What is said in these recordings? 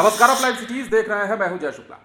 नमस्कार, आप live cities देख रहे हैं। मैं हूं जय शुक्ला।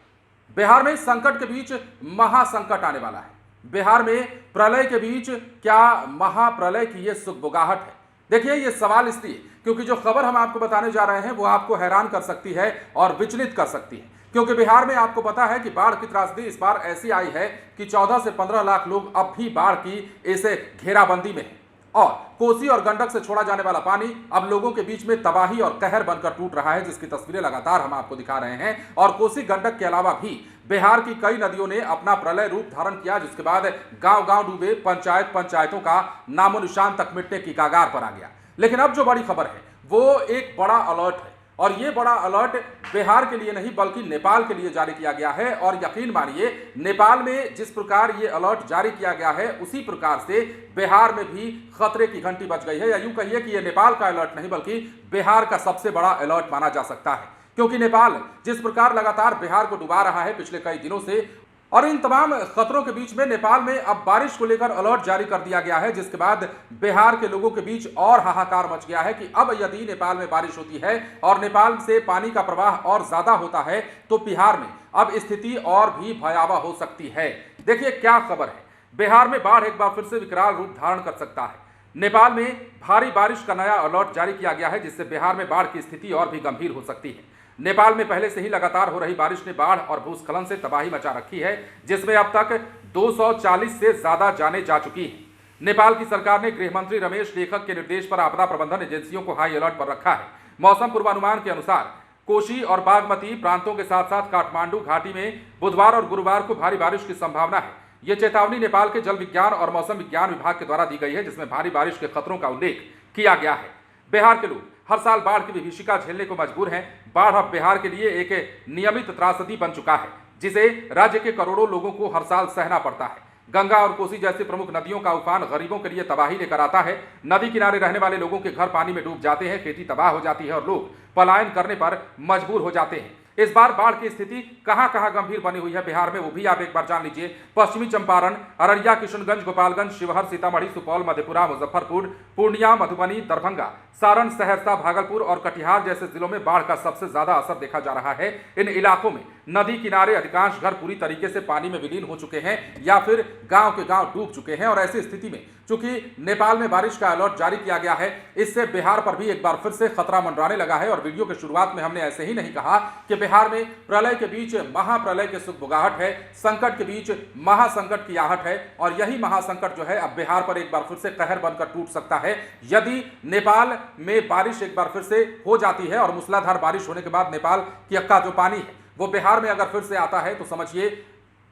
बिहार में संकट के बीच महासंकट आने वाला है। बिहार में प्रलय के बीच क्या महाप्रलय की यह सुगबुगाहट है? देखिए, यह सवाल इसलिए क्योंकि जो खबर हम आपको बताने जा रहे हैं वो आपको हैरान कर सकती है और विचलित कर सकती है। क्योंकि बिहार में आपको पता है कि बाढ़ की त्रासदी इस बार ऐसी आई है कि 14 से 15 लाख लोग अब भी बाढ़ की इस घेराबंदी में हैं। और कोसी और गंडक से छोड़ा जाने वाला पानी अब लोगों के बीच में तबाही और कहर बनकर टूट रहा है, जिसकी तस्वीरें लगातार हम आपको दिखा रहे हैं। और कोसी गंडक के अलावा भी बिहार की कई नदियों ने अपना प्रलय रूप धारण किया, जिसके बाद गांव गांव डूबे, पंचायतों का नामो निशान तक मिटने की कगार पर आ गया। लेकिन अब जो बड़ी खबर है वो एक बड़ा अलर्ट है, और ये बड़ा अलर्ट बिहार के लिए नहीं बल्कि नेपाल के लिए जारी किया गया है। और यकीन मानिए, नेपाल में जिस प्रकार ये अलर्ट जारी किया गया है उसी प्रकार से बिहार में भी खतरे की घंटी बज गई है। या यूं कहिए कि ये नेपाल का अलर्ट नहीं बल्कि बिहार का सबसे बड़ा अलर्ट माना जा सकता है। क्योंकि नेपाल जिस प्रकार लगातार बिहार को डुबा रहा है पिछले कई दिनों से, और इन तमाम खतरों के बीच में नेपाल में अब बारिश को लेकर अलर्ट जारी कर दिया गया है, जिसके बाद बिहार के लोगों के बीच और हाहाकार मच गया है कि अब यदि नेपाल में बारिश होती है और नेपाल से पानी का प्रवाह और ज्यादा होता है तो बिहार में अब स्थिति और भी भयावह हो सकती है। देखिए क्या खबर है। बिहार में बाढ़ एक बार फिर से विकराल रूप धारण कर सकता है। नेपाल में भारी बारिश का नया अलर्ट जारी किया गया है, जिससे बिहार में बाढ़ की स्थिति और भी गंभीर हो सकती है। नेपाल में पहले से ही लगातार हो रही बारिश ने बाढ़ और भूस्खलन से तबाही मचा रखी है, जिसमें अब तक 240 से ज्यादा जानें जा चुकी हैं। नेपाल की सरकार ने गृह मंत्री रमेश लेखक के निर्देश पर आपदा प्रबंधन एजेंसियों को हाई अलर्ट पर रखा है। मौसम पूर्वानुमान के अनुसार कोशी और बागमती प्रांतों के साथ साथ काठमांडू घाटी में बुधवार और गुरुवार को भारी बारिश की संभावना है। यह चेतावनी नेपाल के जल विज्ञान और मौसम विज्ञान विभाग के द्वारा दी गई है, जिसमें भारी बारिश के खतरों का उल्लेख किया गया है। बिहार के लोग हर साल बाढ़ की विभीषिका झेलने को मजबूर हैं। बाढ़ अब बिहार के लिए एक नियमित त्रासदी बन चुका है, जिसे राज्य के करोड़ों लोगों को हर साल सहना पड़ता है। गंगा और कोसी जैसी प्रमुख नदियों का उफान गरीबों के लिए तबाही लेकर आता है। नदी किनारे रहने वाले लोगों के घर पानी में डूब जाते हैं, खेती तबाह हो जाती है और लोग पलायन करने पर मजबूर हो जाते हैं। इस बार बाढ़ की स्थिति कहां कहां गंभीर बनी हुई है बिहार में, वो भी आप एक बार जान लीजिए। पश्चिमी चंपारण, अररिया, किशनगंज, गोपालगंज, शिवहर, सीतामढ़ी, सुपौल, मधेपुरा, मुजफ्फरपुर, पूर्णिया, मधुबनी, दरभंगा, सारण, सहरसा, भागलपुर और कटिहार जैसे जिलों में बाढ़ का सबसे ज्यादा असर देखा जा रहा है। इन इलाकों में नदी किनारे अधिकांश घर पूरी तरीके से पानी में विलीन हो चुके हैं या फिर गांव के गांव डूब चुके हैं। और ऐसी स्थिति में चूंकि नेपाल में बारिश का अलर्ट जारी किया गया है, इससे बिहार पर भी एक बार फिर से खतरा मंडराने लगा है। और वीडियो के शुरुआत में हमने ऐसे ही नहीं कहा कि बिहार में प्रलय के बीच महाप्रलय की सुगबुगाहट है, संकट के बीच महासंकट की आहट है। और यही महासंकट जो है अब बिहार पर एक बार फिर से कहर बनकर टूट सकता है यदि नेपाल में बारिश एक बार फिर से हो जाती है। और मूसलाधार बारिश होने के बाद नेपाल का जो पानी है वो बिहार में अगर फिर से आता है तो समझिए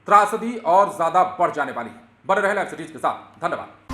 त्रासदी और ज्यादा बढ़ जाने वाली है। बने रहे लाइव सिटीज के साथ। धन्यवाद।